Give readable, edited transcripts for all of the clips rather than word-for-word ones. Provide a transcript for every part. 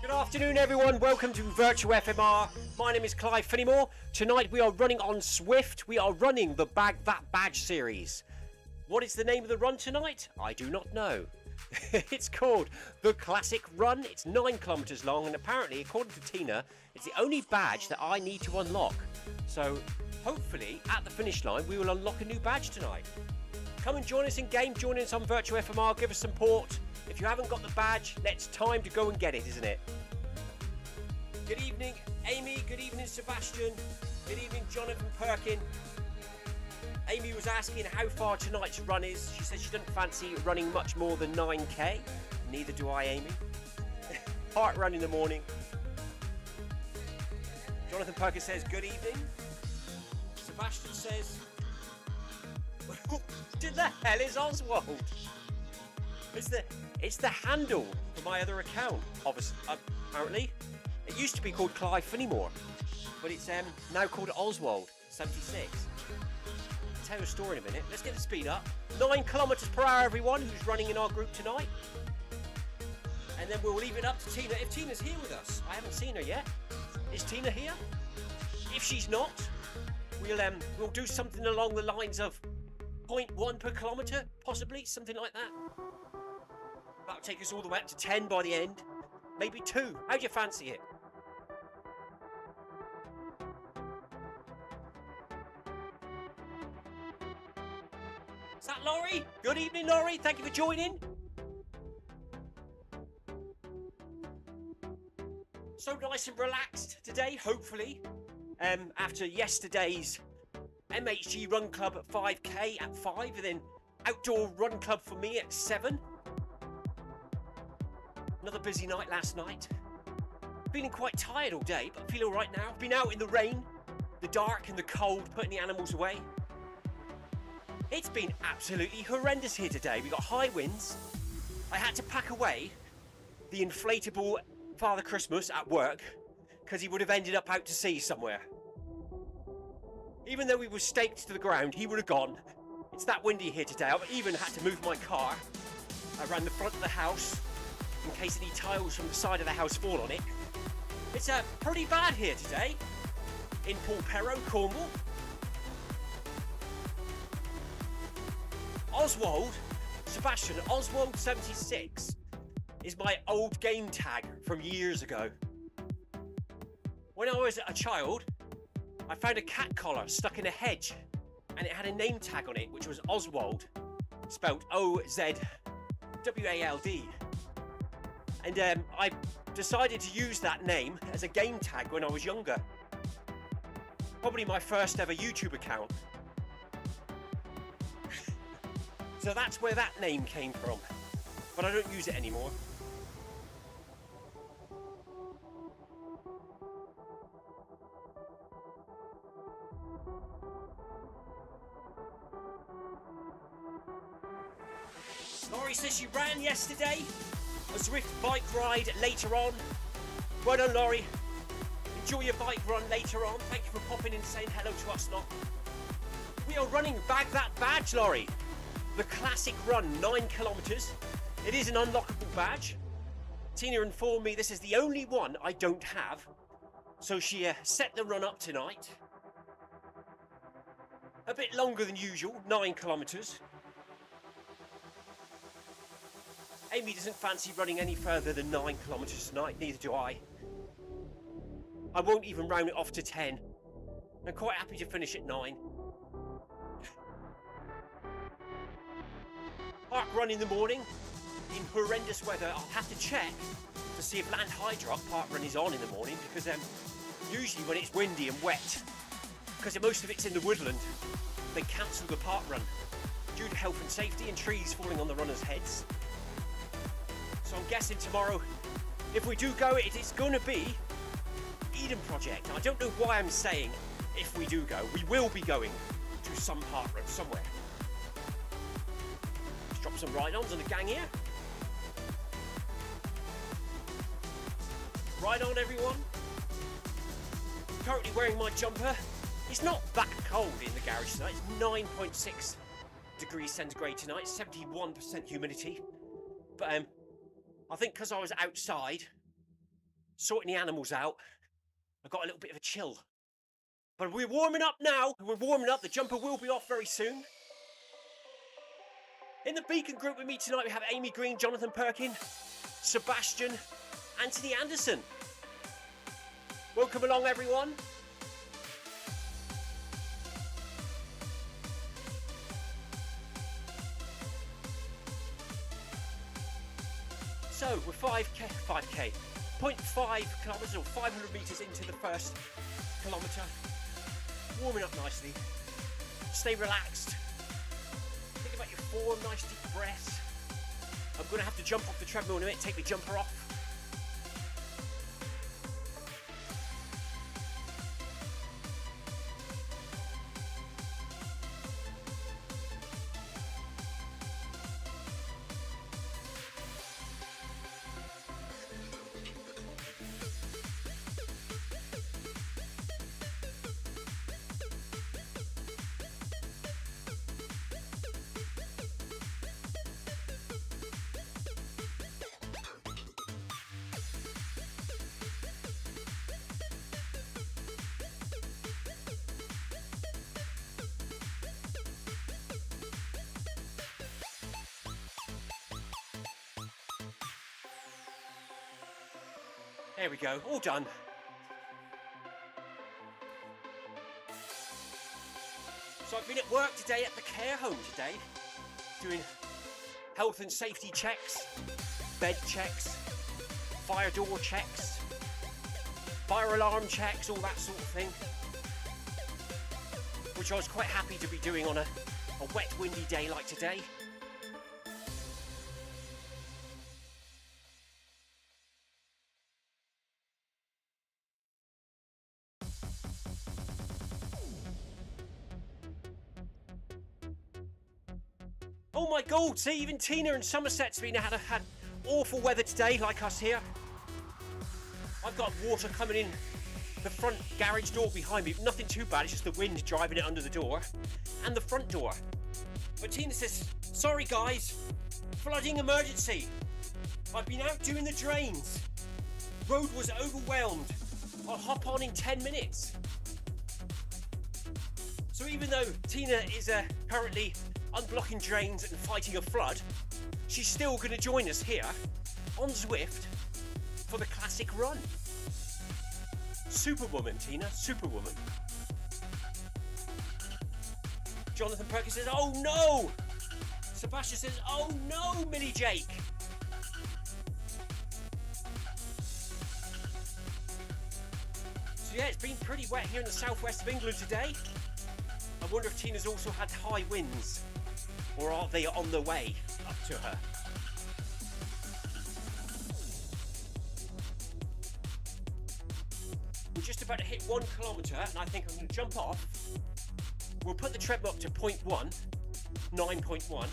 Good afternoon everyone, welcome to Virtual FMR. My name is Clive Finnimore. Tonight we are running on Zwift. We are running the Bag That Badge series. What is the name of the run tonight? I do not know. It's called the Classic Run. It's 9 kilometers long and apparently, according to Tina, it's the only badge that I need to unlock. So hopefully at the finish line we will unlock a new badge tonight. Come and join us in game, join us on Virtual FMR, give us support. If you haven't got the badge, it's time to go and get it, isn't it? Good evening, Amy. Good evening, Sebastian. Good evening, Jonathan Perkin. Amy was asking how far tonight's run is. She says she doesn't fancy running much more than 9k. Neither do I, Amy. Hart run in the morning. Jonathan Perkin says, good evening. Sebastian says, what the hell is Oswald? It's the handle for my other account, obviously, apparently. It used to be called Clive Finnimore, but it's now called Oswald 76. I'll tell you a story in a minute. Let's get the speed up. 9 kilometers per hour, everyone who's running in our group tonight. And then we'll leave it up to Tina. If Tina's here with us, I haven't seen her yet. Is Tina here? If she's not, we'll do something along the lines of 0.1 per kilometer, possibly, something like that. That'll take us all the way up to 10 by the end. Maybe 2. How'd you fancy it? Is that Laurie? Good evening, Laurie. Thank you for joining. So nice and relaxed today, hopefully. After yesterday's MHG Run Club at 5k at 5, and then Outdoor Run Club for me at 7. Another busy night last night. Feeling quite tired all day, but I feel all right now. Been out in the rain, the dark and the cold, putting the animals away. It's been absolutely horrendous here today. We got high winds. I had to pack away the inflatable Father Christmas at work because he would have ended up out to sea somewhere. Even though we were staked to the ground, he would have gone. It's that windy here today. I've even had to move my car around the front of the house in case any tiles from the side of the house fall on it. It's pretty bad here today in Polperro, Cornwall. Oswald, Sebastian, Oswald 76 is my old game tag from years ago. When I was a child, I found a cat collar stuck in a hedge and it had a name tag on it which was Oswald, spelled O-Z-W-A-L-D. And I decided to use that name as a game tag when I was younger. Probably my first ever YouTube account. So that's where that name came from. But I don't use it anymore. Laurie says she ran yesterday. A Zwift bike ride later on. Well done, Laurie. Enjoy your bike run later on. Thank you for popping in and saying hello to us lot. We are running Bag That Badge, Laurie. The Classic Run, 9 kilometers. It is an unlockable badge. Tina informed me this is the only one I don't have. So she set the run up tonight. A bit longer than usual, 9 kilometers. Amy doesn't fancy running any further than 9 kilometers tonight, neither do I. I won't even round it off to 10. I'm quite happy to finish at 9. Park run in the morning, in horrendous weather. I'll have to check to see if Land Hydrock park run is on in the morning because usually when it's windy and wet, because most of it's in the woodland, they cancel the park run due to health and safety and trees falling on the runners' heads. So I'm guessing tomorrow, if we do go, it's going to be Eden Project. I don't know why I'm saying if we do go. We will be going to some park run somewhere. Let's drop some ride-ons on the gang here. Ride on, everyone. Currently wearing my jumper. It's not that cold in the garage tonight. It's 9.6 degrees centigrade tonight, 71% humidity. But I think because I was outside sorting the animals out. I got a little bit of a chill. But we're warming up now. We're warming up. The jumper will be off very soon. In the Beacon group with me tonight, we have Amy Green, Jonathan Perkin, Sebastian, Anthony Anderson. Welcome along, everyone. So we're 0.5 kilometres or 500 metres into the first kilometre. Warming up nicely. Stay relaxed. Think about your form, nice deep breaths. I'm going to have to jump off the treadmill in a minute, take the jumper off. There we go, all done. So I've been at work today at the care home today, doing health and safety checks, bed checks, fire door checks, fire alarm checks, all that sort of thing. Which I was quite happy to be doing on a wet, windy day like today. Oh my God, see, even Tina in Somerset's had awful weather today, like us here. I've got water coming in the front garage door behind me. Nothing too bad, it's just the wind driving it under the door and the front door. But Tina says, sorry guys, flooding emergency. I've been out doing the drains. Road was overwhelmed. I'll hop on in 10 minutes. So even though Tina is currently unblocking drains and fighting a flood, she's still going to join us here on Zwift for the classic run. Superwoman, Tina, superwoman. Jonathan Perkins says, oh no! Sebastian says, oh no, Millie Jake! So yeah, it's been pretty wet here in the southwest of England today. I wonder if Tina's also had high winds, or are they on the way up to her? We're just about to hit 1 kilometre, and I think I'm going to jump off. We'll put the treadmill up to 9.1,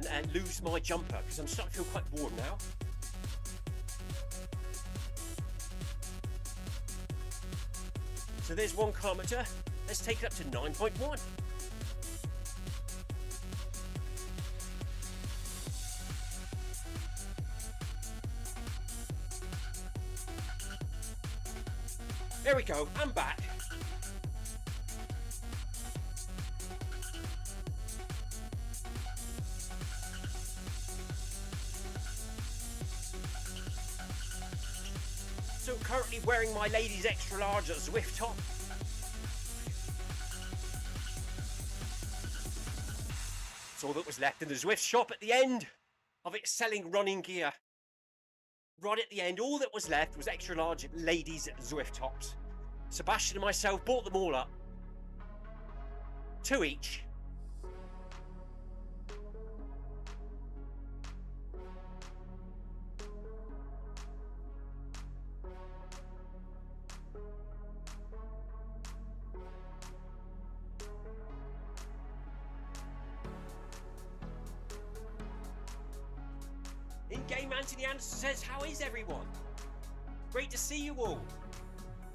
and lose my jumper, because I'm starting to feel quite warm now. So there's 1 kilometre. Let's take it up to 9.1. There we go, I'm back. So currently wearing my ladies extra large Zwift top. That's all that was left in the Zwift shop at the end of it selling running gear. Right at the end, all that was left was extra large ladies Zwift tops. Sebastian and myself bought them all up. 2 each. In-game Anthony Anderson says, how is everyone? Great to see you all,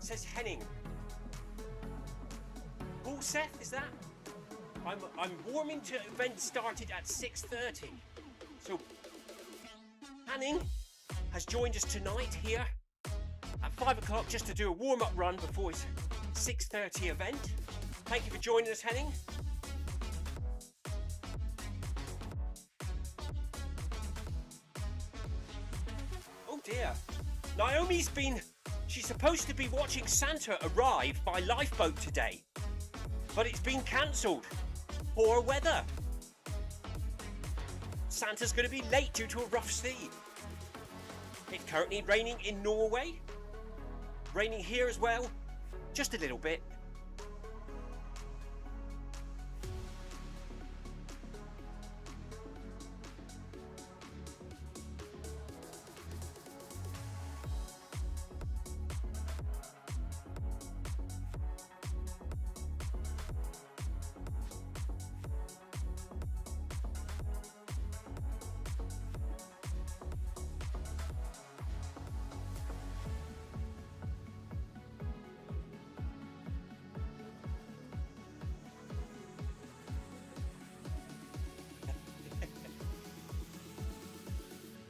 says Henning. Paul Seth, is that? I'm warming to event started at 6:30. So Henning has joined us tonight here 5 o'clock just to do a warm-up run before his 6:30 event. Thank you for joining us, Henning. Oh dear. She's supposed to be watching Santa arrive by lifeboat today, but it's been cancelled. Poor weather. Santa's going to be late due to a rough sea. It's currently raining in Norway. Raining here as well. Just a little bit.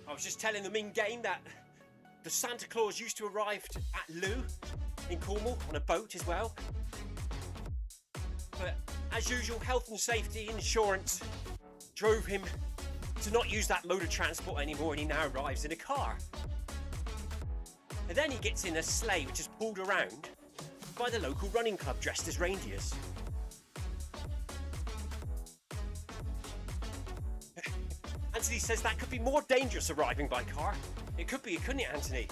I was just telling them in game that the Santa Claus used to arrive at Loo in Cornwall on a boat as well. But as usual, health and safety insurance drove him to not use that mode of transport anymore, and he now arrives in a car. And then he gets in a sleigh which is pulled around by the local running club dressed as reindeers. Anthony says that could be more dangerous arriving by car. It could be, couldn't it, Anthony?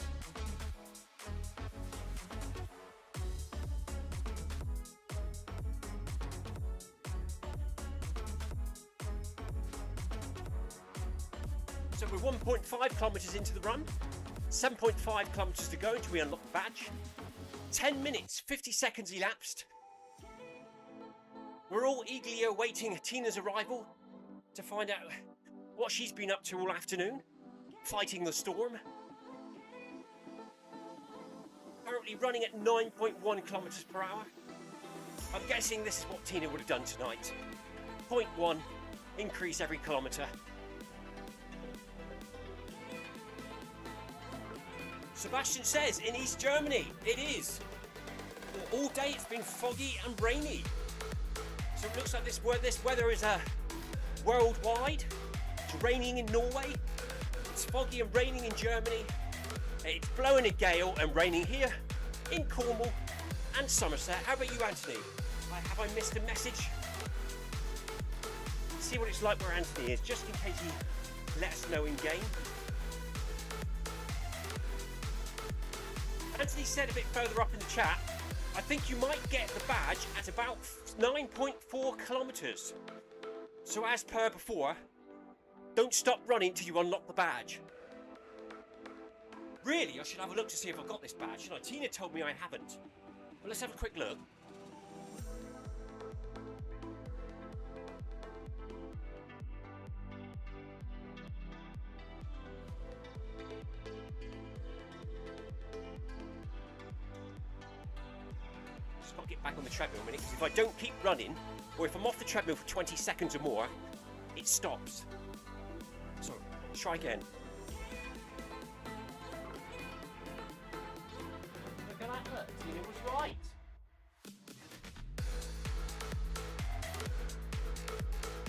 So we're 1.5 kilometres into the run, 7.5 kilometres to go until we unlock the badge. 10 minutes, 50 seconds elapsed. We're all eagerly awaiting Tina's arrival to find out what she's been up to all afternoon, fighting the storm. Currently running at 9.1 kilometres per hour. I'm guessing this is what Tina would have done tonight. 0.1 increase every kilometre. Sebastian says in East Germany, it is. All day it's been foggy and rainy. So it looks like this weather is worldwide. It's raining in Norway, it's foggy and raining in Germany, it's blowing a gale and raining here in Cornwall and Somerset. How about you, Anthony? Have I missed a message? See what it's like where Anthony is, just in case he lets us know in game. Anthony said a bit further up in the chat, I think you might get the badge at about 9.4 kilometres. So as per before, don't stop running till you unlock the badge. Really, I should have a look to see if I've got this badge. You know, Tina told me I haven't. But let's have a quick look. Just got to get back on the treadmill a minute, because if I don't keep running, or if I'm off the treadmill for 20 seconds or more, it stops. So, try again. Look at that, look. Tina was right.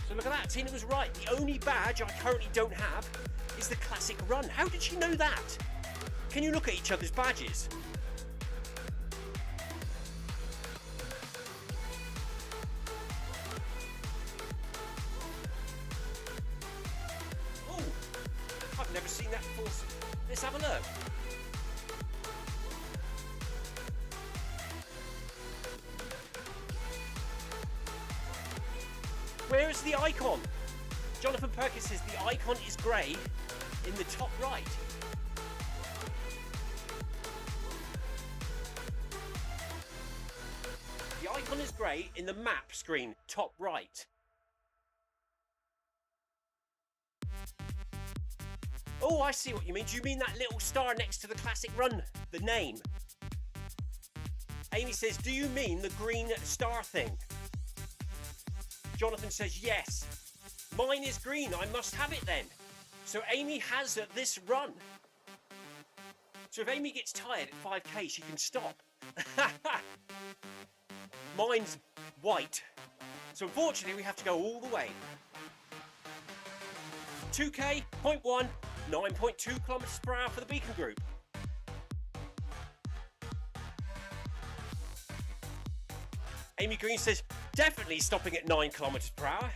So look at that, Tina was right. The only badge I currently don't have is the classic run. How did she know that? Can you look at each other's badges? Never seen that before. Let's have a look. Where is the icon? Jonathan Perkins says the icon is grey in the top right. The icon is grey in the map screen, top right. Oh, I see what you mean. Do you mean that little star next to the classic run? The name? Amy says, do you mean the green star thing? Jonathan says, yes. Mine is green. I must have it then. So Amy has this run. So if Amy gets tired at 5k, she can stop. Mine's white. So unfortunately, we have to go all the way. 2k, 0.1, 9.2 kilometers per hour for the Beacon group. Amy Green says, definitely stopping at 9 kilometers per hour.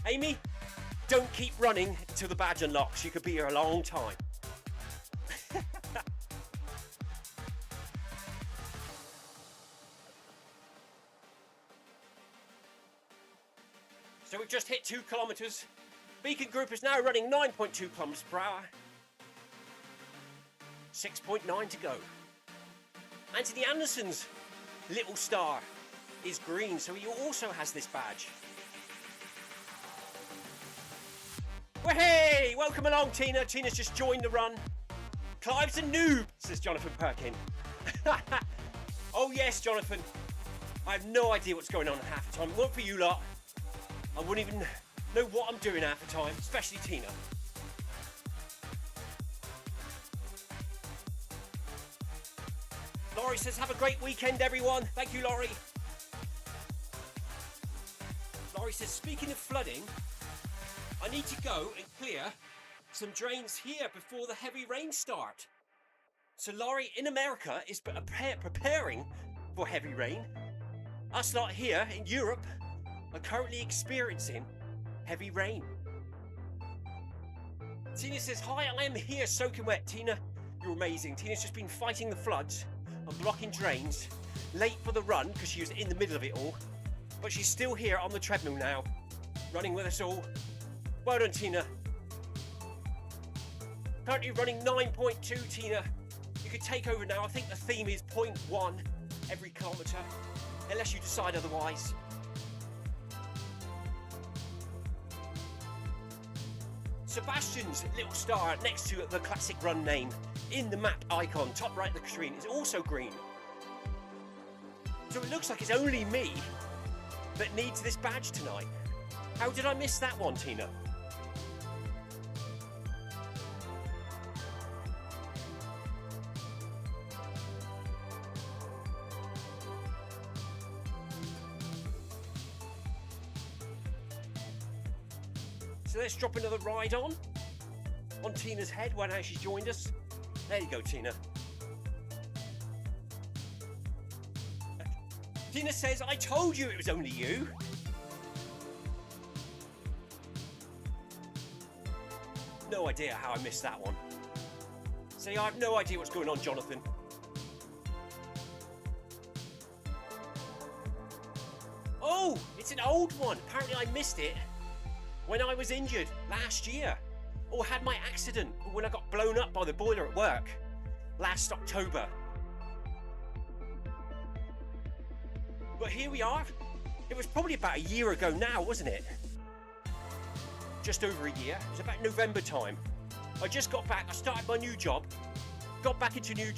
Amy, don't keep running until the badge unlocks. You could be here a long time. So we've just hit 2 kilometers. Beacon group is now running 9.2 kilometers per hour. 6.9 to go. Anthony Anderson's little star is green, so he also has this badge. Well, hey, welcome along, Tina. Tina's just joined the run. Clive's a noob, says Jonathan Perkin. Oh yes, Jonathan. I have no idea what's going on at half the time. It wasn't for you lot. I wouldn't even know what I'm doing half the time, especially Tina. Laurie says, have a great weekend, everyone. Thank you, Laurie. Laurie says, speaking of flooding, I need to go and clear some drains here before the heavy rains start. So Laurie in America is preparing for heavy rain. Us lot here in Europe are currently experiencing heavy rain. Tina says, hi, I am here soaking wet. Tina, you're amazing. Tina's just been fighting the floods and blocking drains. Late for the run because she was in the middle of it all. But she's still here on the treadmill now, running with us all. Well done, Tina. Currently running 9.2, Tina. You could take over now. I think the theme is 0.1 every kilometre, unless you decide otherwise. Sebastian's little star next to the classic run name in the map icon, top right of the screen, is also green. So it looks like it's only me that needs this badge tonight. How did I miss that one, Tina? So let's drop another ride on Tina's head now she's joined us. There you go, Tina. Tina says, I told you it was only you. No idea how I missed that one. See, I have no idea what's going on, Jonathan. Oh, it's an old one. Apparently I missed it when I was injured last year, or had my accident when I got blown up by the boiler at work last October. But here we are. It was probably about a year ago now, wasn't it? Just over a year. It was about November time. I just got back. I started my new job, got back into new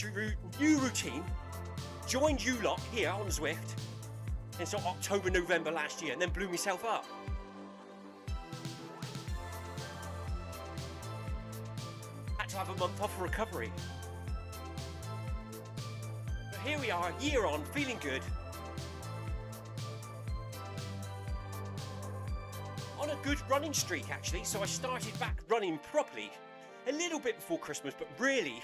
routine, joined you lot here on Zwift in sort of October, November last year, and then blew myself up. Had to have a month off for recovery. But here we are, year on, feeling good. On a good running streak, actually. So I started back running properly a little bit before Christmas, but really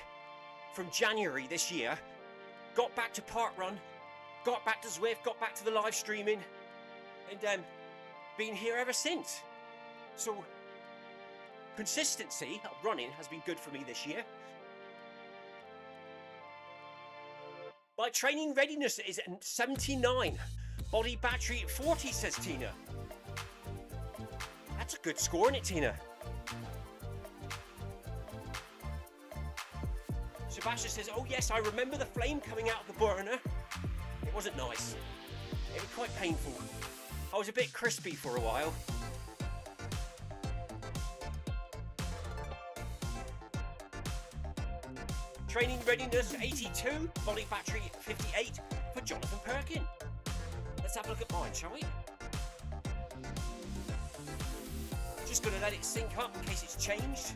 from January this year, got back to park run, got back to Zwift, got back to the live streaming, and been here ever since. So consistency of running has been good for me this year. My training readiness is at 79. Body battery at 40, says Tina. That's a good score, isn't it, Tina? Sebastian says, oh yes, I remember the flame coming out of the burner. It wasn't nice. It was quite painful. I was a bit crispy for a while. Training readiness 82, body battery 58 for Jonathan Perkin. Let's have a look at mine, shall we? Just going to let it sync up in case it's changed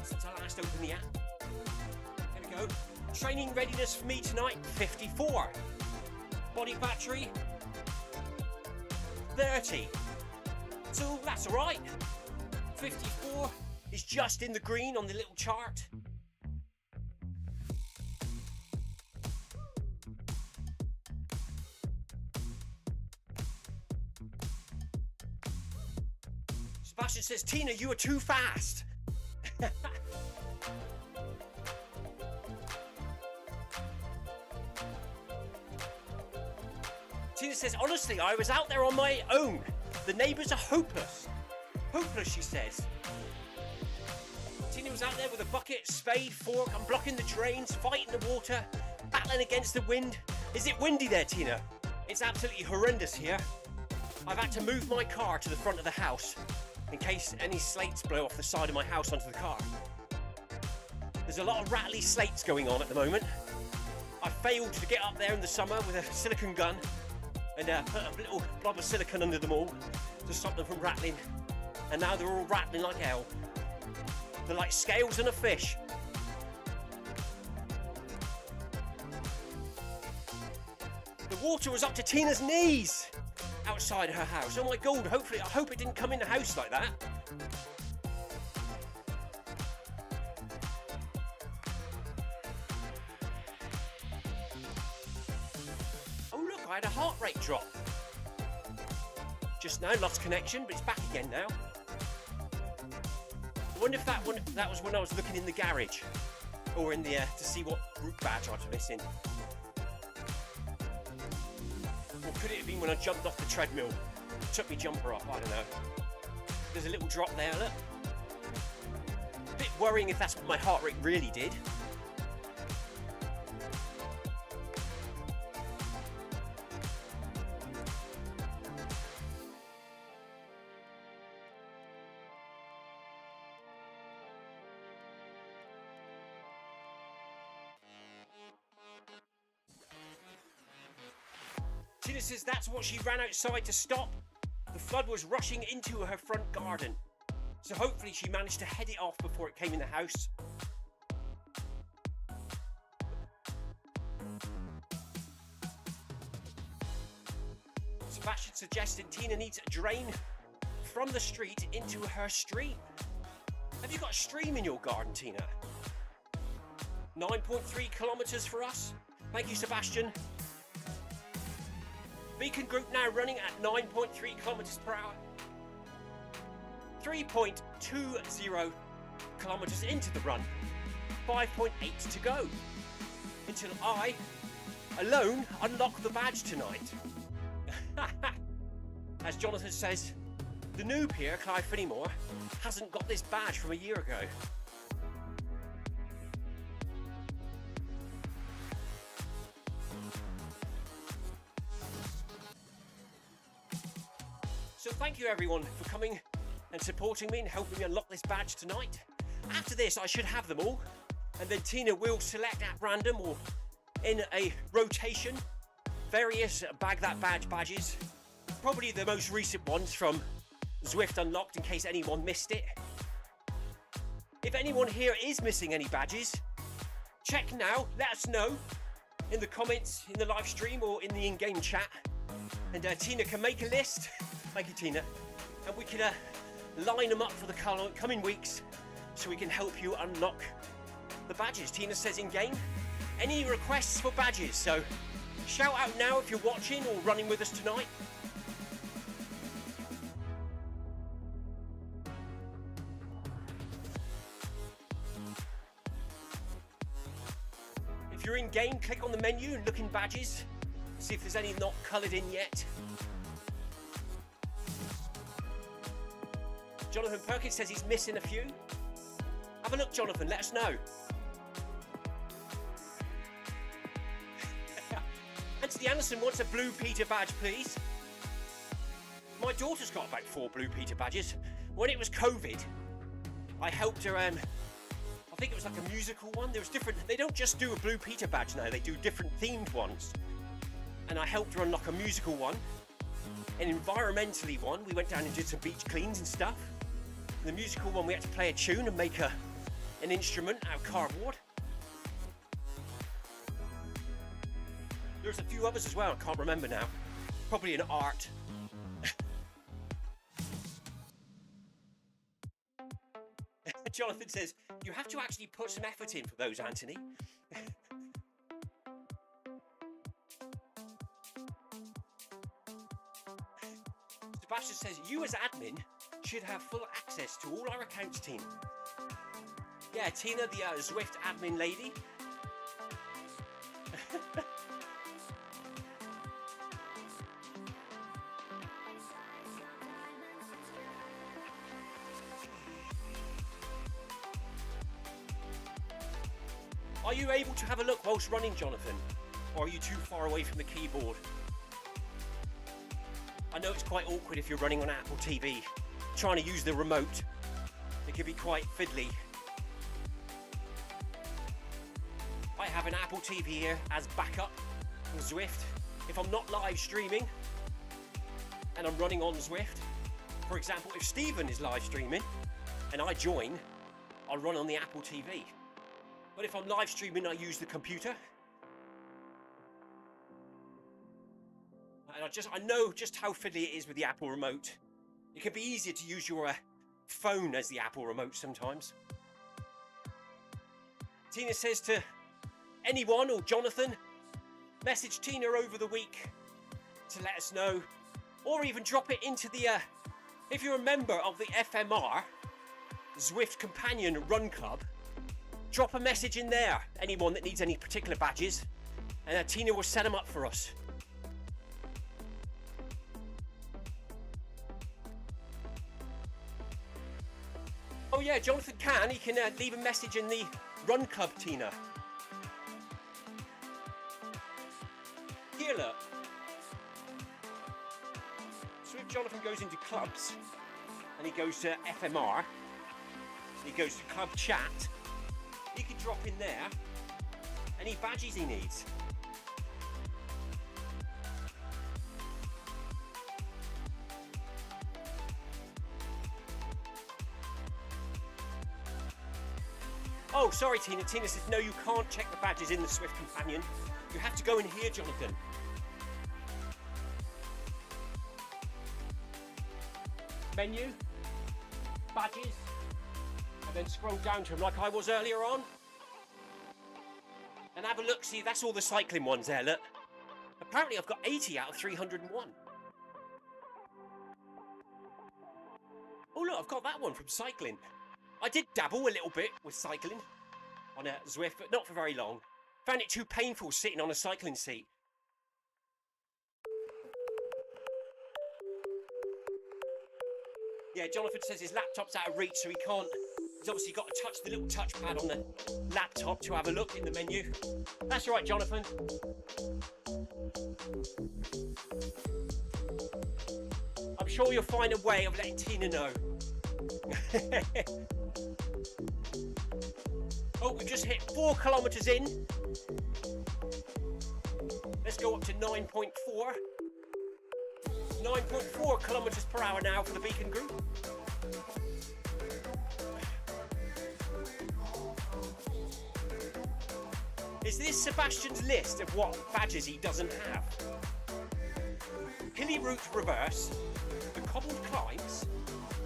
since I last opened the app. There we go. go. Training readiness for me tonight, 54. Body battery, 30. So that's alright. 54 is just in the green on the little chart. Sebastian says, Tina, you are too fast. Tina says, honestly, I was out there on my own. The neighbours are hopeless. Hopeless, she says. Tina was out there with a bucket, spade, fork. I'm blocking the drains, fighting the water, battling against the wind. Is it windy there, Tina? It's absolutely horrendous here. I've had to move my car to the front of the house in case any slates blow off the side of my house onto the car. There's a lot of rattly slates going on at the moment. I failed to get up there in the summer with a silicone gun and put a little blob of silicone under them all to stop them from rattling. And now they're all rattling like hell. They're like scales on a fish. The water was up to Tina's knees outside her house. Oh my God, hopefully, I hope it didn't come in the house like that. Oh look, I had a heart rate drop. Just now, lost connection, but it's back again now. I wonder if that was when I was looking in the garage or in the to see what route badge I was missing. Or could it have been when I jumped off the treadmill? Took my jumper off, I don't know. There's a little drop there, look. A bit worrying if that's what my heart rate really did. Tina says that's what she ran outside to stop. The flood was rushing into her front garden. So hopefully she managed to head it off before it came in the house. Sebastian suggested Tina needs a drain from the street into her stream. Have you got a stream in your garden, Tina? 9.3 kilometres for us. Thank you, Sebastian. Beacon Group now running at 9.3 kilometres per hour. 3.20 kilometres into the run. 5.8 to go. Until I, alone, unlock the badge tonight. As Jonathan says, the noob here, Clive Finnimore, hasn't got this badge from a year ago. So thank you everyone for coming and supporting me and helping me unlock this badge tonight. After this I should have them all, and then Tina will select at random or in a rotation various Bag That Badge badges. Probably the most recent ones from Zwift Unlocked in case anyone missed it. If anyone here is missing any badges, check now, let us know in the comments, in the live stream or in the in-game chat. And Tina can make a list. Thank you, Tina. And we can line them up for the coming weeks so we can help you unlock the badges. Tina says in game, any requests for badges? So shout out now if you're watching or running with us tonight. If you're in game, click on the menu and look in badges. See if there's any not coloured in yet. Jonathan Perkins says he's missing a few. Have a look, Jonathan, let us know. Anthony Anderson wants a Blue Peter badge, please. My daughter's got about 4 Blue Peter badges. When it was COVID, I helped her, I think it was like a musical one. There was different, they don't just do a Blue Peter badge now, they do different themed ones. And I helped her unlock a musical one, an environmentally one. We went down and did some beach cleans and stuff. The musical one, we had to play a tune and make an instrument out of cardboard. There's a few others as well, I can't remember now. Probably an art. Jonathan says, you have to actually put some effort in for those, Anthony. Sebastian says, you as admin should have full access to all our accounts, Tina. Yeah, Tina, the Zwift admin lady. Are you able to have a look whilst running, Jonathan? Or are you too far away from the keyboard? I know it's quite awkward if you're running on Apple TV, trying to use the remote. It can be quite fiddly. I have an Apple TV here as backup on Zwift. If I'm not live streaming and I'm running on Zwift, for example, if Stephen is live streaming and I join, I'll run on the Apple TV. But if I'm live streaming, I use the computer. And I know just how fiddly it is with the Apple remote. It can be easier to use your phone as the Apple remote sometimes. Tina says to anyone or Jonathan, message Tina over the week to let us know, or even drop it into the, if you're a member of the FMR, Zwift Companion Run Club, drop a message in there, anyone that needs any particular badges, and Tina will set them up for us. Oh yeah, Jonathan can. He can leave a message in the Run Club, Tina. Here, look. So if Jonathan goes into clubs, and he goes to FMR, and he goes to club chat, he can drop in there any badges he needs. Oh, sorry, Tina. Tina says, no, you can't check the badges in the Zwift Companion. You have to go in here, Jonathan. Menu, badges, and then scroll down to them like I was earlier on. And have a look, see, that's all the cycling ones there, look. Apparently I've got 80 out of 301. Oh look, I've got that one from cycling. I did dabble a little bit with cycling on a Zwift, but not for very long. Found it too painful sitting on a cycling seat. Yeah, Jonathan says his laptop's out of reach, so he can't. He's obviously got to touch the little touchpad on the laptop to have a look in the menu. That's right, Jonathan. I'm sure you'll find a way of letting Tina know. Oh, we've just hit 4 kilometres in. Let's go up to 9.4. 9.4 kilometres per hour now for the Beacon Group. Is this Sebastian's list of what badges he doesn't have? Hilly Route Reverse, the Cobbled Climbs,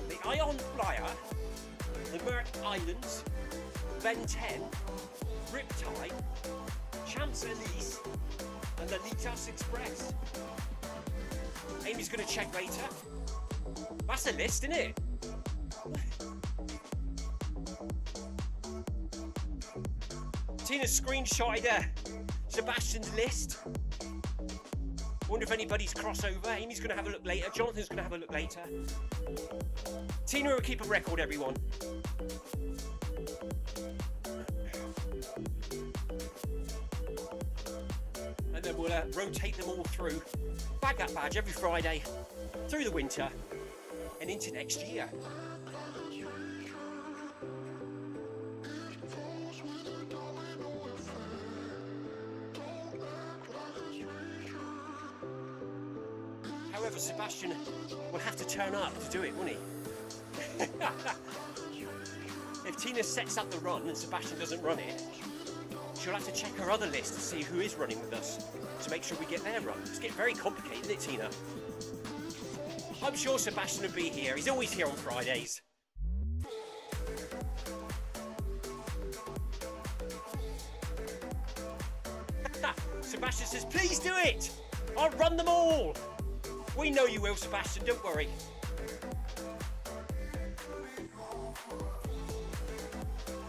the Ion Flyer, the Makuri Islands, Ben 10, Riptide, Champs-Élysées, and the Litas Express. Amy's going to check later. That's a list, isn't it? Tina's screenshotted Sebastian's list. Wonder if anybody's crossover. Amy's going to have a look later. Jonathan's going to have a look later. Tina will keep a record, everyone. And then we'll rotate them all through. Bag that badge every Friday through the winter and into next year. However, Sebastian will have to turn up to do it, won't he? If Tina sets up the run and Sebastian doesn't run it, she'll have to check her other list to see who is running with us, to make sure we get their run. It's getting very complicated, isn't it, Tina? I'm sure Sebastian will be here. He's always here on Fridays. Sebastian says, please do it! I'll run them all! We know you will, Sebastian, don't worry.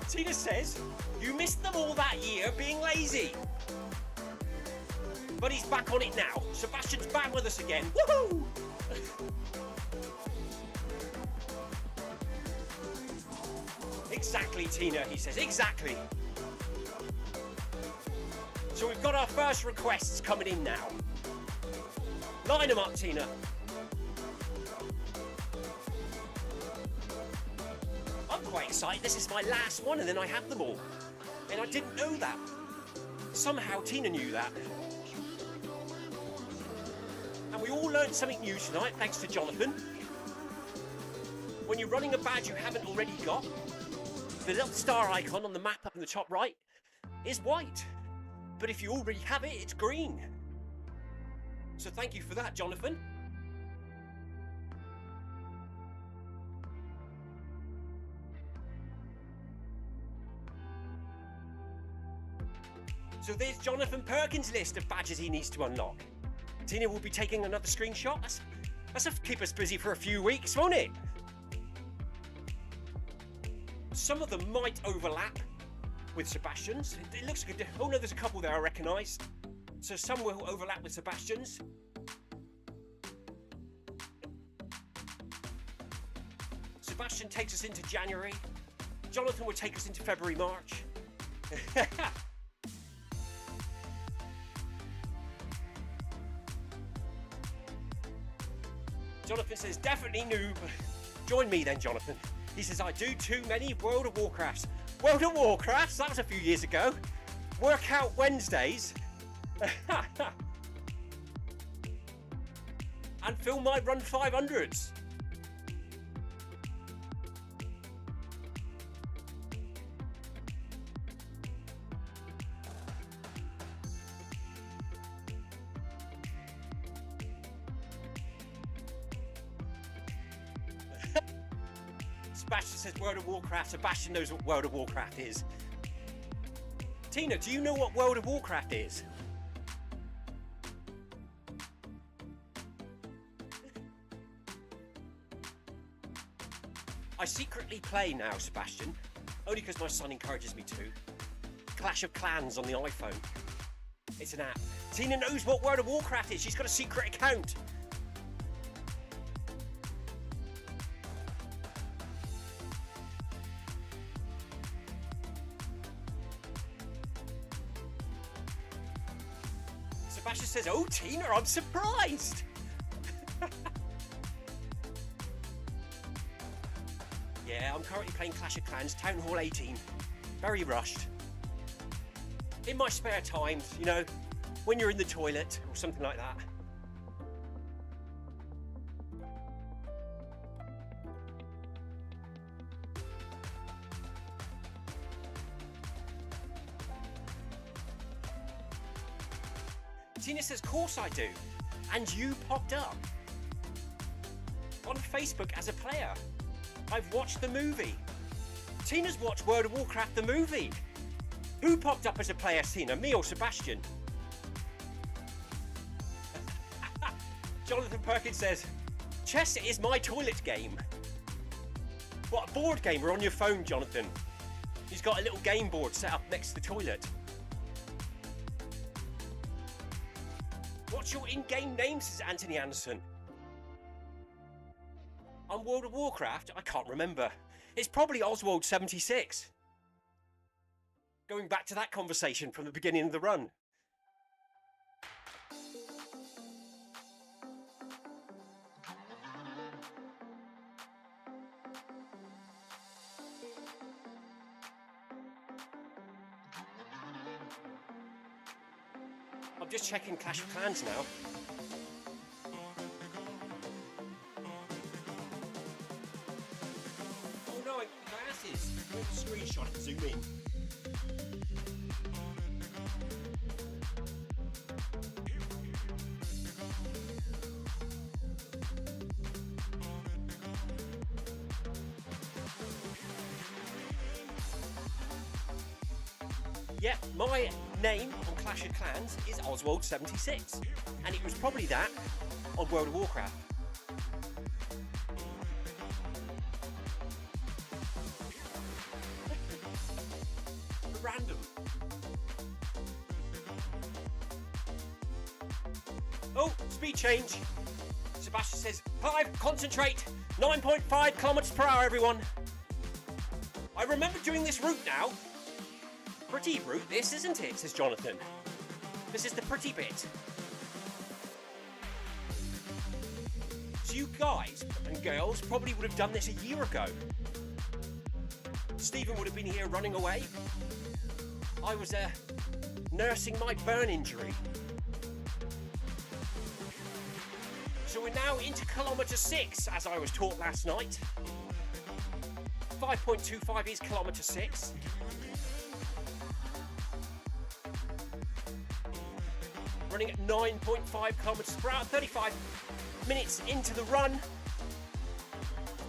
Tina says, you missed them all that year being lazy. But he's back on it now. Sebastian's back with us again. Woohoo! Exactly, Tina, he says, exactly. So we've got our first requests coming in now. Line them up, Tina. I'm quite excited. This is my last one and then I have them all. And I didn't know that. Somehow Tina knew that. And we all learned something new tonight, thanks to Jonathan. When you're running a badge you haven't already got, the little star icon on the map up in the top right is white. But if you already have it, it's green. So thank you for that, Jonathan. So there's Jonathan Perkins' list of badges he needs to unlock. Tina will be taking another screenshot. That's to keep us busy for a few weeks, won't it? Some of them might overlap with Sebastian's. It looks good. Oh no, there's a couple there I recognise. So some will overlap with Sebastian's. Sebastian takes us into January. Jonathan will take us into February, March. Jonathan says, definitely noob. Join me then, Jonathan. He says, I do too many World of Warcrafts. World of Warcrafts? That was a few years ago. Workout Wednesdays. And film my Run 500s. Sebastian says World of Warcraft. Sebastian knows what World of Warcraft is. Tina, do you know what World of Warcraft is? I secretly play now, Sebastian, only because my son encourages me to. Clash of Clans on the iPhone. It's an app. Tina knows what World of Warcraft is. She's got a secret account. Sebastian says, oh, Tina, I'm surprised. Yeah, I'm currently playing Clash of Clans, Town Hall 18. Very rushed. In my spare time, you know, when you're in the toilet or something like that. Tina says, of course I do. And you popped up. On Facebook as a player. I've watched the movie. Tina's watched World of Warcraft the movie. Who popped up as a player, Tina? Me or Sebastian? Jonathan Perkins says, chess is my toilet game. What, a board game or on your phone, Jonathan? He's got a little game board set up next to the toilet. What's your in-game name, says Anthony Anderson? On World of Warcraft? I can't remember. It's probably Oswald76. Going back to that conversation from the beginning of the run. I'm just checking Clash of Clans now. Oh no, my glasses. Screenshot and zoom in. Yep, my name on Clash of Clans is Oswald76, and it was probably that on World of Warcraft. Random. Oh, speed change. Sebastian says, Clive, concentrate. 9.5 kilometers per hour, everyone. I remember doing this route now. Pretty route this, isn't it? Says Jonathan. This is the pretty bit. So you guys and girls probably would have done this a year ago. Stephen would have been here running away. I was nursing my burn injury. So we're now into kilometre 6, as I was taught last night. 5.25 is kilometre 6. Running at 9.5 kilometres per hour, 35 minutes into the run.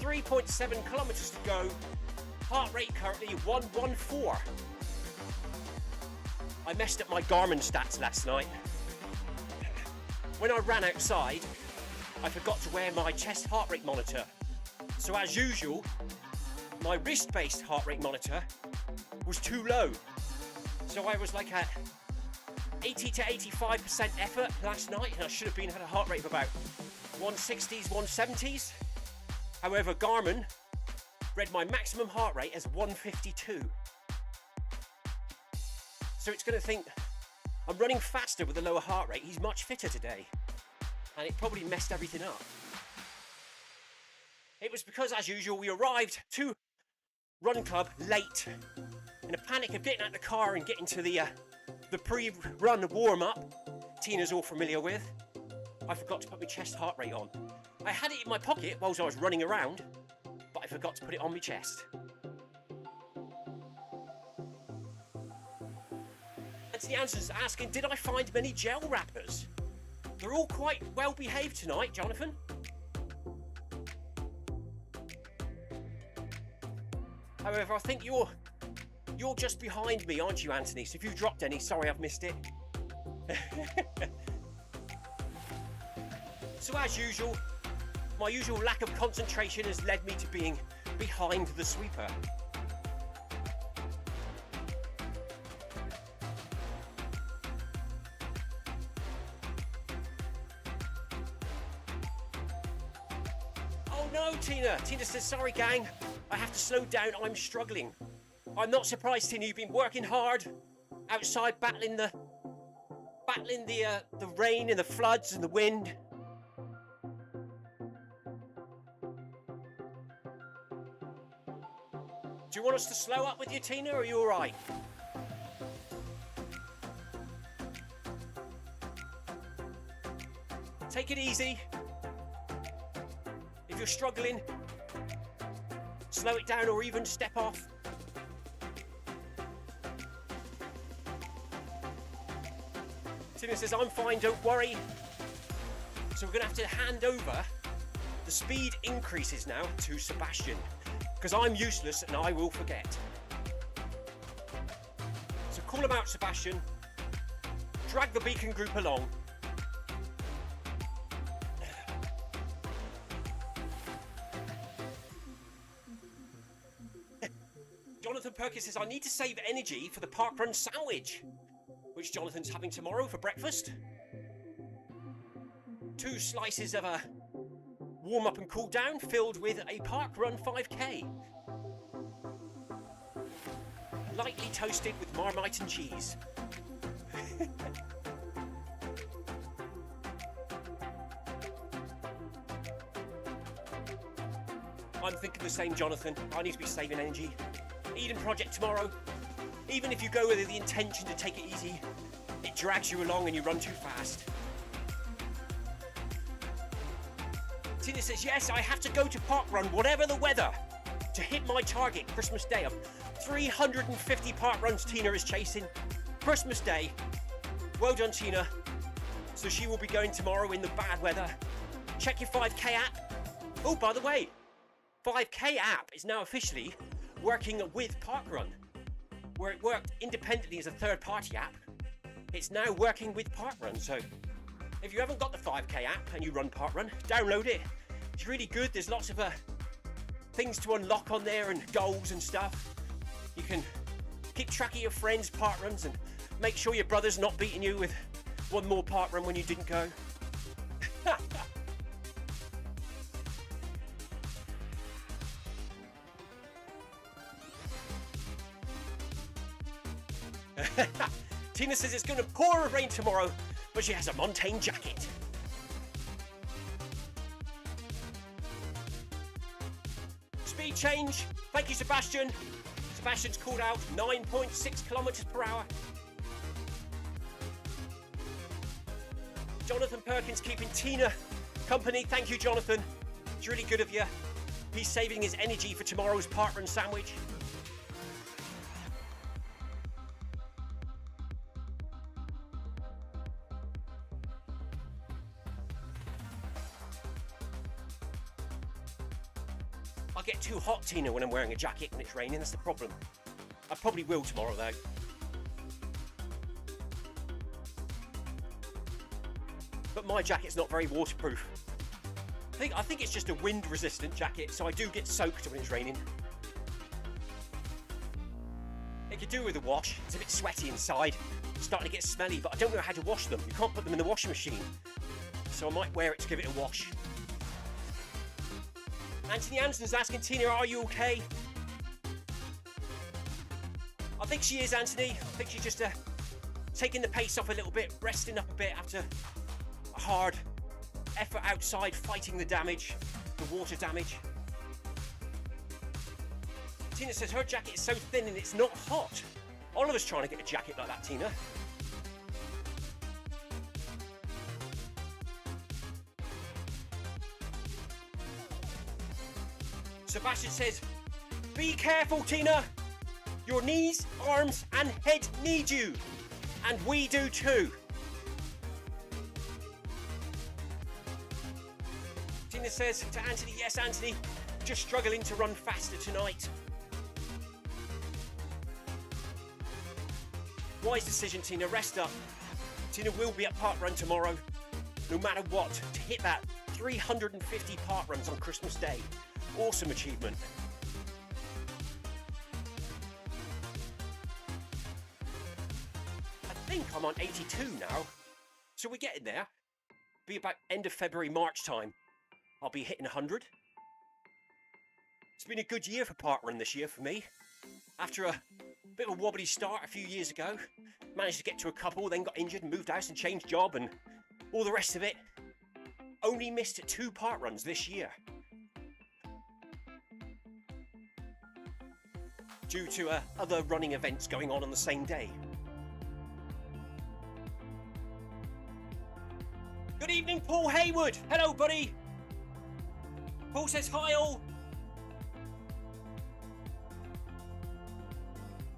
3.7 kilometres to go. Heart rate currently 114. I messed up my Garmin stats last night. When I ran outside, I forgot to wear my chest heart rate monitor. So as usual, my wrist-based heart rate monitor was too low. So I was like at 80 to 85% effort last night, and I should have been had a heart rate of about 160s, 170s. However, Garmin read my maximum heart rate as 152. So it's going to think I'm running faster with a lower heart rate. He's much fitter today. And it probably messed everything up. It was because, as usual, we arrived to Run Club late. In a panic of getting out of the car and getting to the pre-run warm-up Tina's all familiar with, I forgot to put my chest heart rate on. I had it in my pocket whilst I was running around, but I forgot to put it on my chest. And the answer's asking, did I find many gel wrappers? They're all quite well behaved tonight, Jonathan. However, I think you're just behind me, aren't you, Anthony? So if you've dropped any, sorry I've missed it. So as usual, my usual lack of concentration has led me to being behind the sweeper. No, Tina. Tina says, sorry, gang. I have to slow down. I'm struggling. I'm not surprised, Tina. You've been working hard outside, battling the rain and the floods and the wind. Do you want us to slow up with you, Tina, or are you all right? Take it easy. If you're struggling, slow it down or even step off. Tina says, I'm fine, don't worry. So we're going to have to hand over the speed increases now to Sebastian, because I'm useless and I will forget. So call him out, Sebastian. Drag the beacon group along. Jonathan Perkins says, I need to save energy for the parkrun sandwich, which Jonathan's having tomorrow for breakfast. 2 slices of a warm up and cool down filled with a parkrun 5k. Lightly toasted with Marmite and cheese. I'm thinking the same, Jonathan. I need to be saving energy. Eden Project tomorrow. Even if you go with the intention to take it easy, it drags you along and you run too fast. Tina says, yes, I have to go to parkrun, whatever the weather, to hit my target Christmas Day of 350 parkruns Tina is chasing. Christmas Day. Well done, Tina. So she will be going tomorrow in the bad weather. Check your 5k app. Oh, by the way, 5k app is now officially working with parkrun. where it worked independently as a third-party app, it's now working with Parkrun. So if you haven't got the 5K app and you run Parkrun, download it. It's really good. There's lots of things to unlock on there and goals and stuff. You can keep track of your friends' parkruns and make sure your brother's not beating you with one more parkrun when you didn't go. Tina says it's going to pour with rain tomorrow, but she has a montane jacket. Speed change. Thank you, Sebastian. Sebastian's called out 9.6 kilometers per hour. Jonathan Perkins keeping Tina company. Thank you, Jonathan. It's really good of you. He's saving his energy for tomorrow's parkrun sandwich. I get too hot, Tina, when I'm wearing a jacket when it's raining. That's the problem. I probably will tomorrow, though. But my jacket's not very waterproof. I think it's just a wind-resistant jacket, so I do get soaked when it's raining. It could do with a wash. It's a bit sweaty inside. It's starting to get smelly, but I don't know how to wash them. You can't put them in the washing machine. So I might wear it to give it a wash. Anthony Anderson's asking Tina, are you okay? I think she is, Anthony. I think she's just taking the pace off a little bit, resting up a bit after a hard effort outside, fighting the damage, the water damage. Tina says her jacket is so thin and it's not hot. Oliver's trying to get a jacket like that, Tina. Sebastian says, be careful, Tina. Your knees, arms and head need you. And we do too. Tina says to Anthony, yes, Anthony, just struggling to run faster tonight. Wise decision, Tina. Rest up. Tina will be at Parkrun tomorrow, no matter what, to hit that 350 parkruns on Christmas Day. Awesome achievement. I think I'm on 82 now, so we're getting there. Be about end of February, March time. I'll be hitting 100. It's been a good year for parkrun this year for me. After a bit of a wobbly start a few years ago, managed to get to a couple, then got injured and moved house and changed job and all the rest of it. Only missed 2 parkruns this year. Due to other running events going on the same day. Good evening, Paul Haywood. Hello, buddy. Paul says hi all.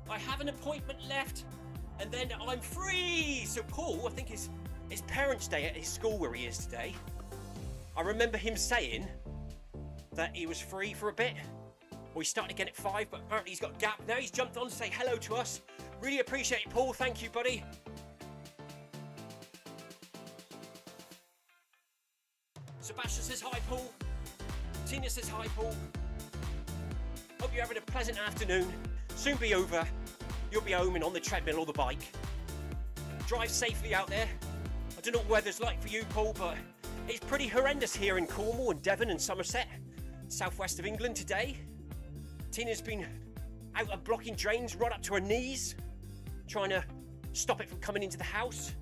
I have an appointment left and then I'm free. So Paul, I think it's Parents' Day at his school where he is today. I remember him saying that he was free for a bit. Well, he started again at 5, but apparently he's got a gap now. He's jumped on to say hello to us. Really appreciate it, Paul. Thank you, buddy. Sebastian says hi, Paul. Tina says hi, Paul. Hope you're having a pleasant afternoon. Soon be over. You'll be home and on the treadmill or the bike. Drive safely out there. I don't know what weather's like for you, Paul, but it's pretty horrendous here in Cornwall and Devon and Somerset, southwest of England today. Tina's been out and blocking drains right up to her knees, trying to stop it from coming into the house.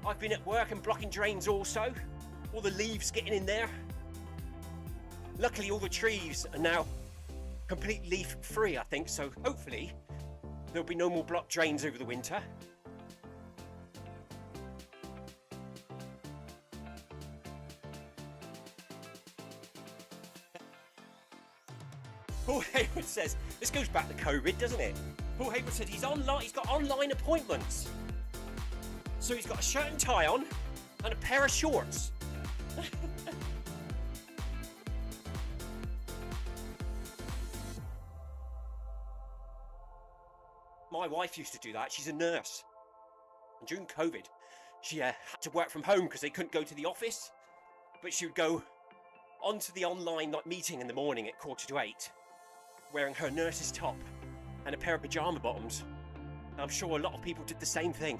I've been at work and blocking drains also, all the leaves getting in there. Luckily all the trees are now completely leaf free, I think, so hopefully there'll be no more blocked drains over the winter. Paul Hayward says, this goes back to COVID, doesn't it? Paul Hayward said he's got online appointments. So he's got a shirt and tie on and a pair of shorts. My wife used to do that. She's a nurse. And during COVID, she had to work from home because they couldn't go to the office. But she would go onto the online meeting in the morning at 7:45, wearing her nurse's top and a pair of pyjama bottoms. And I'm sure a lot of people did the same thing.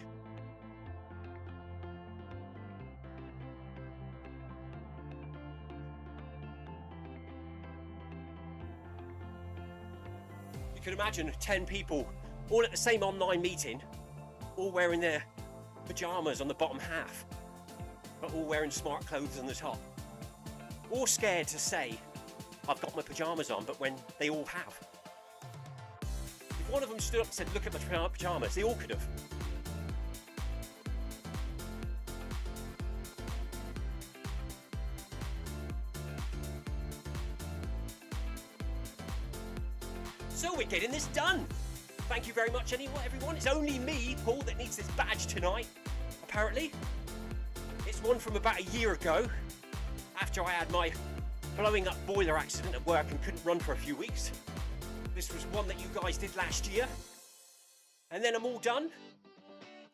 You can imagine 10 people all at the same online meeting, all wearing their pyjamas on the bottom half, but all wearing smart clothes on the top. All scared to say, I've got my pyjamas on, but when they all have. If one of them stood up and said, look at my pyjamas, they all could have. So we're getting this done. Thank you very much, everyone. It's only me, Paul, that needs this badge tonight, apparently. It's one from about a year ago, after I had my blowing up boiler accident at work and couldn't run for a few weeks. This was one that you guys did last year. And then I'm all done.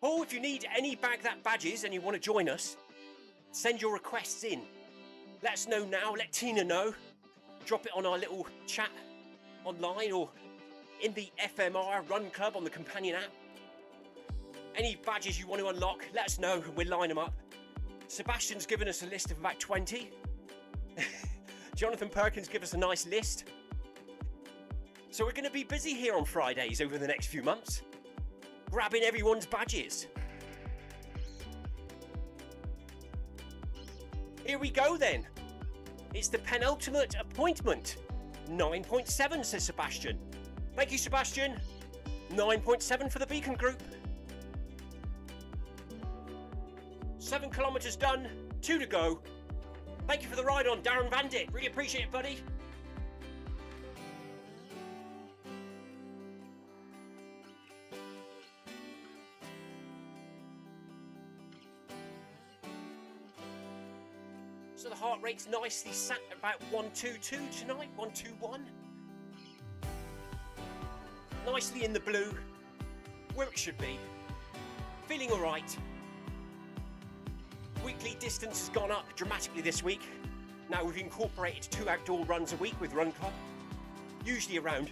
Paul, if you need any Bag That badges and you want to join us, send your requests in. Let us know now, let Tina know. Drop it on our little chat online or in the FMR Run Club on the companion app. Any badges you want to unlock, let us know and we'll line them up. Sebastian's given us a list of about 20. Jonathan Perkins give us a nice list. So we're going to be busy here on Fridays over the next few months, grabbing everyone's badges. Here we go then. It's the penultimate appointment. 9.7, says Sebastian. Thank you, Sebastian. 9.7 for the Beacon Group. 7 kilometres done, 2 to go. Thank you for the ride on, Darren Vandit. Really appreciate it, buddy. So the heart rate's nicely sat at about 122 tonight, 121. Nicely in the blue, where it should be. Feeling all right. Weekly distance has gone up dramatically this week. Now we've incorporated 2 outdoor runs a week with Run Club, usually around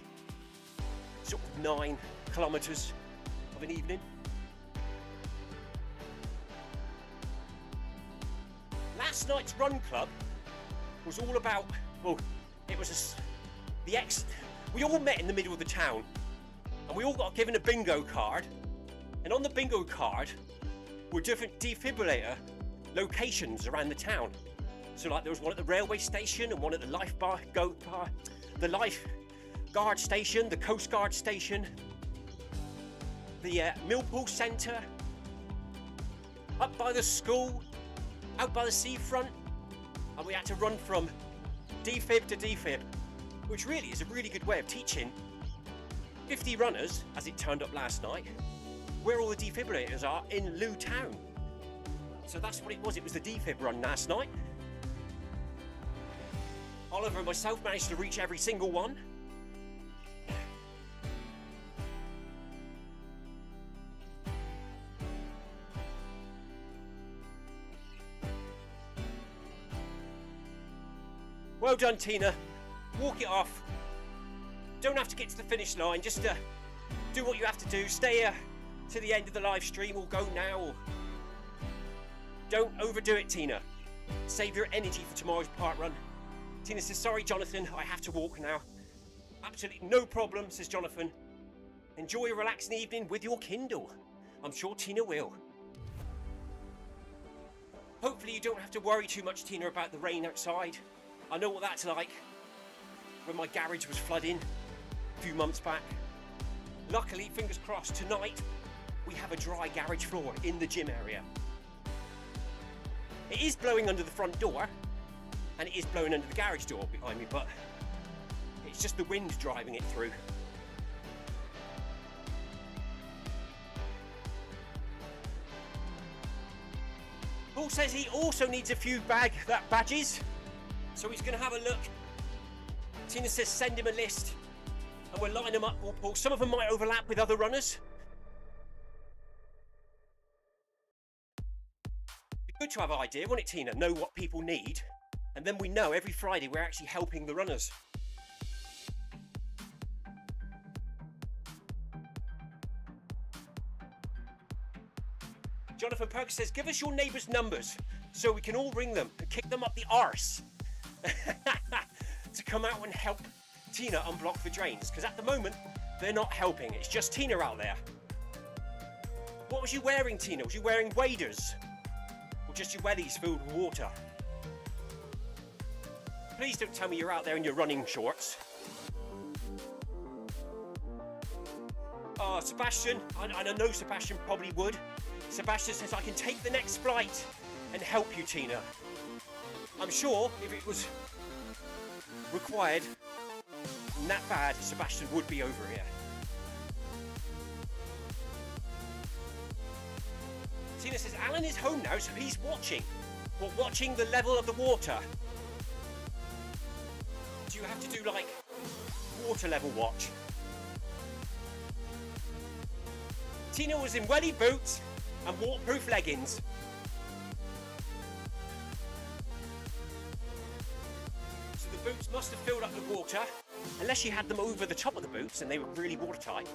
sort of 9 kilometres of an evening. Last night's Run Club was all about, well, it was we all met in the middle of the town and we all got given a bingo card, and on the bingo card were different defibrillator locations around the town. So like there was one at the railway station and one at the the Life Guard station, the Coast Guard station, the Millpool Centre, up by the school, out by the seafront, and we had to run from defib to defib, which really is a really good way of teaching 50 runners, as it turned up last night, where all the defibrillators are in Loo Town. So that's what it was. It was the defib run last night. Oliver and myself managed to reach every single one. Well done, Tina. Walk it off. Don't have to get to the finish line. Just do what you have to do. Stay here to the end of the live stream, or go now. Or don't overdo it, Tina. Save your energy for tomorrow's park run. Tina says, sorry, Jonathan, I have to walk now. Absolutely no problem, says Jonathan. Enjoy a relaxing evening with your Kindle. I'm sure Tina will. Hopefully you don't have to worry too much, Tina, about the rain outside. I know what that's like. When my garage was flooding a few months back. Luckily, fingers crossed, tonight we have a dry garage floor in the gym area. It is blowing under the front door, and it is blowing under the garage door behind me, but it's just the wind driving it through. Paul says he also needs a few Bag That badges, so he's going to have a look. Tina says send him a list, and we'll line them up, Paul. Some of them might overlap with other runners, Good to have an idea, wouldn't it, Tina? Know what people need, and then we know every Friday we're actually helping the runners. Jonathan Perkins says, give us your neighbours' numbers so we can all ring them and kick them up the arse to come out and help Tina unblock the drains, because at the moment they're not helping. It's just Tina out there. What was you wearing, Tina? Was you wearing waders? Or just your wellies filled with water? Please don't tell me you're out there in your running shorts. Oh, Sebastian, I know Sebastian probably would. Sebastian says, I can take the next flight and help you, Tina. I'm sure if it was required and that bad, Sebastian would be over here. Tina says, Alan is home now, so he's watching. Well, watching the level of the water. Do you have to do like water level watch? Tina was in welly boots and waterproof leggings. So the boots must have filled up with water, unless she had them over the top of the boots and they were really watertight.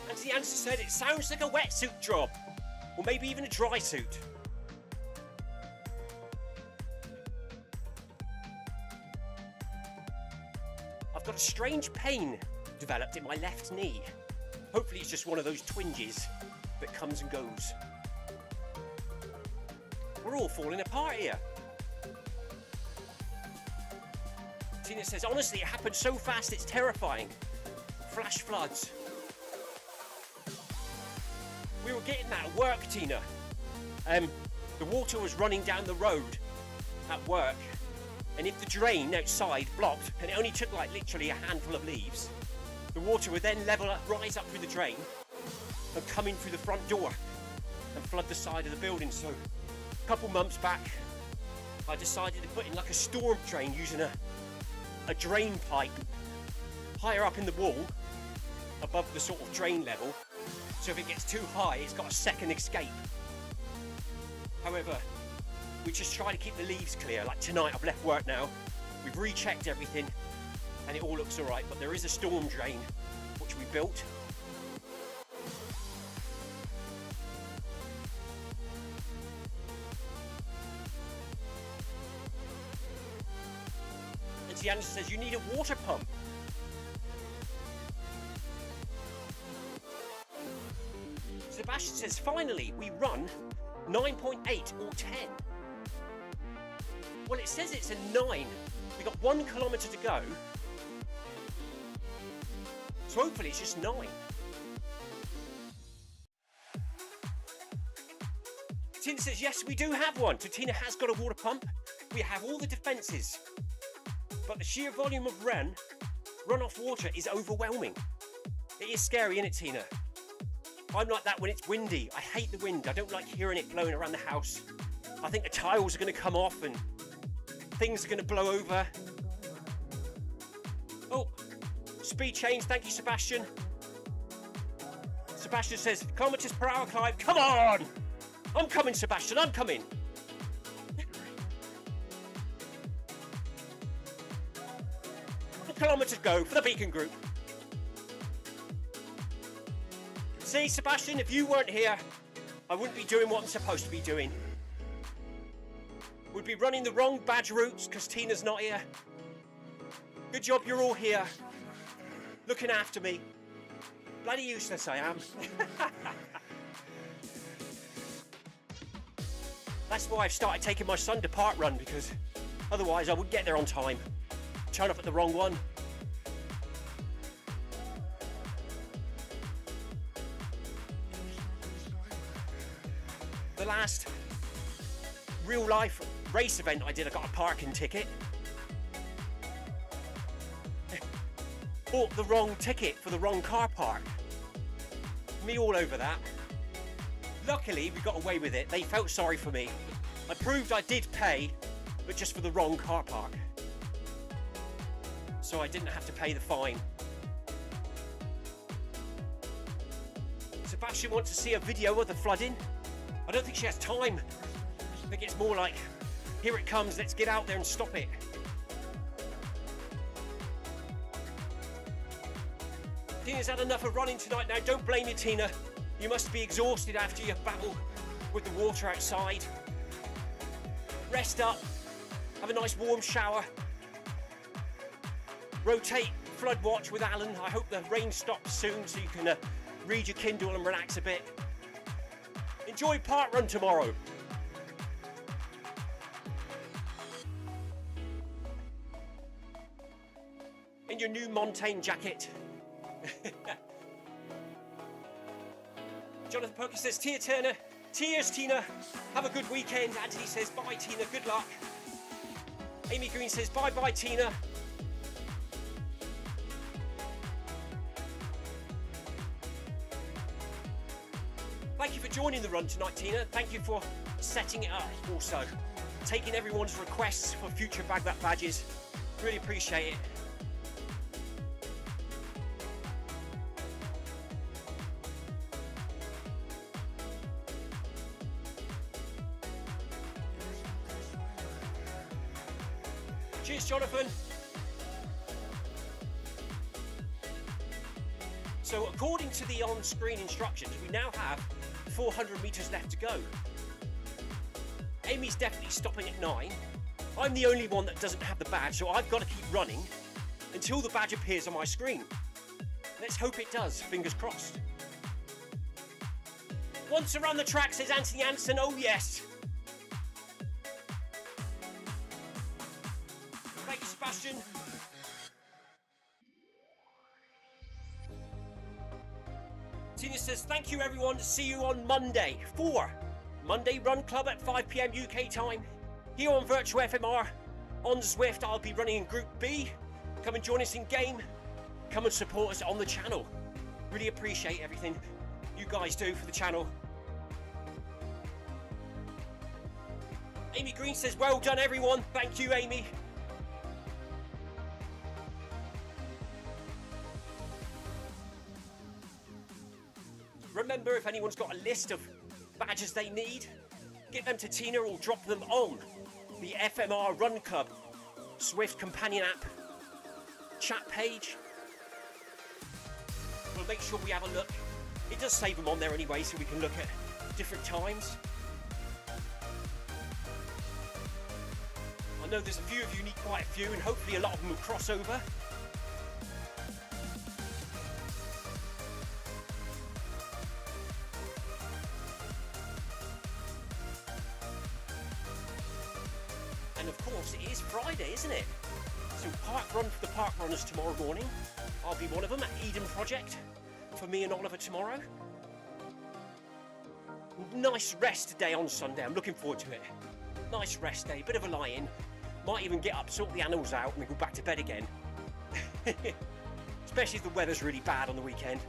And the answer said it sounds like a wetsuit job, or maybe even a dry suit. I've got a strange pain developed in my left knee. Hopefully it's just one of those twinges that comes and goes. We're all falling apart here. Tina says, honestly, it happened so fast it's terrifying. Flash floods. We were getting that at work, Tina. The water was running down the road at work. And if the drain outside blocked, and it only took like literally a handful of leaves, the water would then rise up through the drain and come in through the front door and flood the side of the building. So a couple months back, I decided to put in like a storm drain using a drain pipe higher up in the wall above the sort of drain level. So if it gets too high, it's got a second escape. However, we just try to keep the leaves clear. Like tonight, I've left work now. We've rechecked everything and it all looks all right, but there is a storm drain which we built. And Tiana says, you need a water pump. Sebastian says, finally, we run 9.8 or 10. Well, it says it's a 9. We've got 1 kilometre to go. So hopefully it's just 9. Tina says, yes, we do have one. So Tina has got a water pump. We have all the defences. But the sheer volume of runoff water is overwhelming. It is scary, isn't it, Tina? I'm like that when it's windy. I hate the wind. I don't like hearing it blowing around the house. I think the tiles are going to come off and things are going to blow over. Oh, speed change. Thank you, Sebastian. Sebastian says, kilometres per hour, Clive. Come on! I'm coming, Sebastian. I'm coming. 4 kilometres go for the Beacon Group. See, Sebastian, if you weren't here, I wouldn't be doing what I'm supposed to be doing. We'd be running the wrong badge routes because Tina's not here. Good job you're all here, looking after me. Bloody useless I am. That's why I've started taking my son to park run, because otherwise I wouldn't get there on time. Turn up at the wrong one. The last real life race event I did, I got a parking ticket. Bought the wrong ticket for the wrong car park. Me all over that. Luckily, we got away with it. They felt sorry for me. I proved I did pay, but just for the wrong car park. so I didn't have to pay the fine. Sebastian wants to see a video of the flooding. I don't think she has time. I think it's more like, here it comes, let's get out there and stop it. Tina's had enough of running tonight now. Don't blame you, Tina. You must be exhausted after your battle with the water outside. Rest up, have a nice warm shower. Rotate flood watch with Alan. I hope the rain stops soon so you can read your Kindle and relax a bit. Enjoy park run tomorrow. In your new Montaigne jacket. Jonathan Perkins says, Tia Turner, cheers Tina, have a good weekend. Anthony says, bye Tina, good luck. Amy Green says, bye bye Tina. Thank you for joining the run tonight, Tina. Thank you for setting it up also. Taking everyone's requests for future Bag That badges. Really appreciate it. Cheers, Jonathan. So according to the on-screen instructions, we now have 400 metres left to go. Amy's definitely stopping at 9. I'm the only one that doesn't have the badge, so I've got to keep running until the badge appears on my screen. Let's hope it does, fingers crossed. Once around the track, says Anthony Anson, oh yes. Thank you, Sebastian. Tina says, thank you everyone, see you on Monday for Monday Run Club at 5 PM UK time. Here on Virtual FMR, on Zwift, I'll be running in Group B. Come and join us in game. Come and support us on the channel. Really appreciate everything you guys do for the channel. Amy Green says, well done everyone. Thank you, Amy. Remember, if anyone's got a list of badges they need, get them to Tina or drop them on the FMR Run Club Zwift companion app chat page. We'll make sure we have a look. It does save them on there anyway, so we can look at different times. I know there's a few of you need quite a few, and hopefully a lot of them will cross over. And of course, it is Friday, isn't it? So park run for the park runners tomorrow morning. I'll be one of them at Eden Project for me and Oliver tomorrow. Nice rest day on Sunday. I'm looking forward to it. Nice rest day, bit of a lie-in. Might even get up, sort the animals out, and then go back to bed again. Especially if the weather's really bad on the weekend.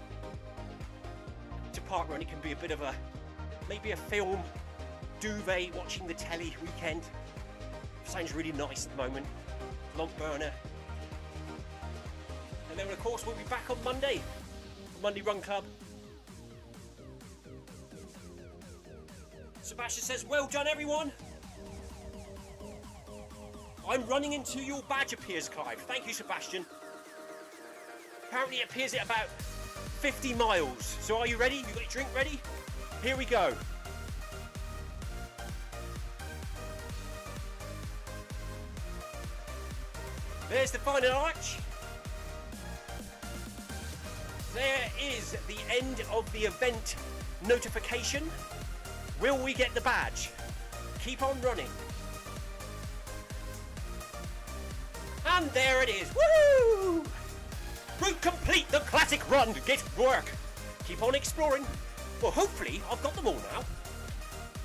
To park run, it can be a bit of a, maybe a film, duvet, watching the telly weekend. Sounds really nice at the moment. Log burner. And then of course we'll be back on Monday. Monday Run Club. Sebastian says, well done everyone. I'm running until your badge appears, Clive. Thank you, Sebastian. Apparently it appears at about 50 miles. So are you ready? You got your drink ready? Here we go. There's the final arch. There is the end of the event notification. Will we get the badge? Keep on running. And there it is. Woo! Route complete, the classic run. Get work. Keep on exploring. Well, hopefully I've got them all now.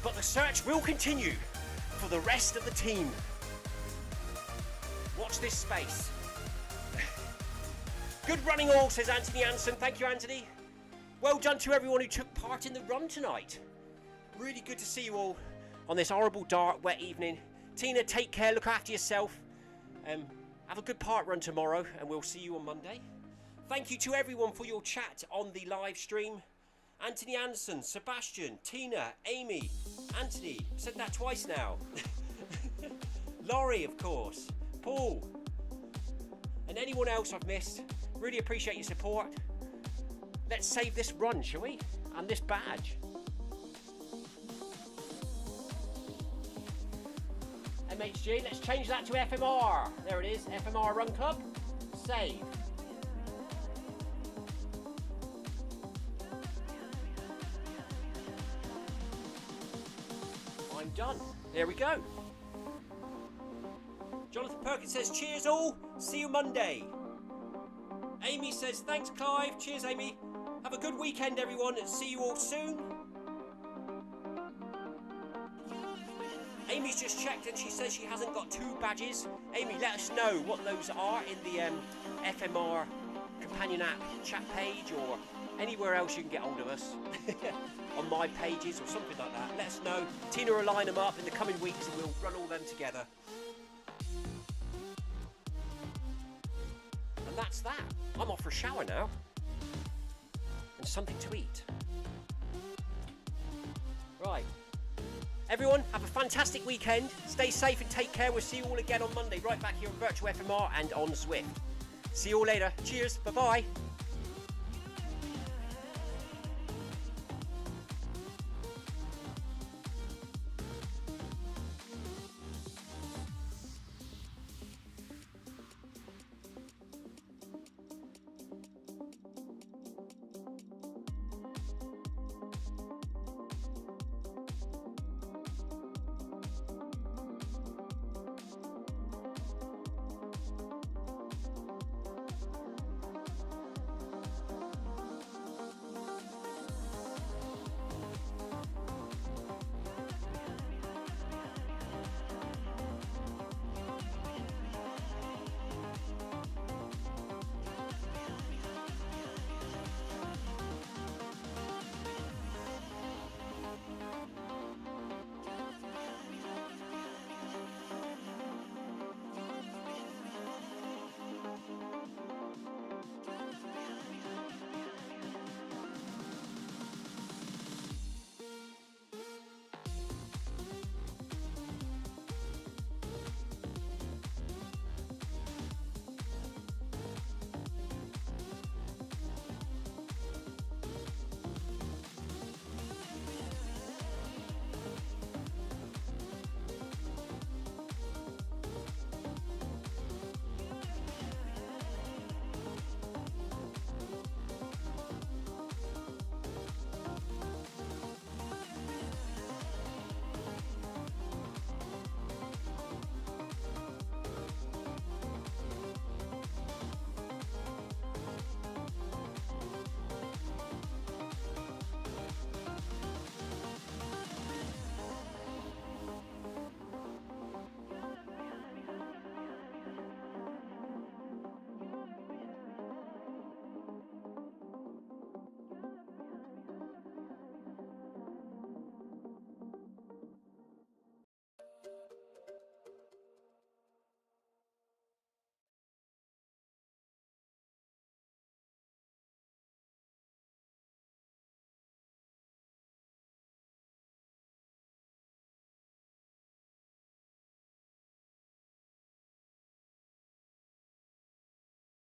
But the search will continue for the rest of the team. Watch this space. Good running all, says Anthony Anson. Thank you, Anthony. Well done to everyone who took part in the run tonight. Really good to see you all on this horrible, dark, wet evening. Tina, take care, look after yourself. Have a good park run tomorrow, and we'll see you on Monday. Thank you to everyone for your chat on the live stream. Anthony Anderson, Sebastian, Tina, Amy, Anthony, said that twice now. Laurie, of course, Paul, and anyone else I've missed. Really appreciate your support. Let's save this run, shall we? And this badge. MHG, let's change that to FMR. There it is, FMR Run Club. Save. I'm done. There we go. Jonathan Perkins says, cheers all. See you Monday. Amy says, thanks Clive. Cheers Amy. Have a good weekend everyone and see you all soon. Amy's just checked and she says she hasn't got 2 badges. Amy, let us know what those are in the FMR companion app chat page or anywhere else you can get hold of us. On my pages or something like that. Let us know. Tina will line them up in the coming weeks and we'll run all them together. And that's that. I'm off for a shower now. And something to eat. Right. Everyone, have a fantastic weekend. Stay safe and take care. We'll see you all again on Monday, right back here on Virtual FMR and on Zwift. See you all later. Cheers. Bye-bye.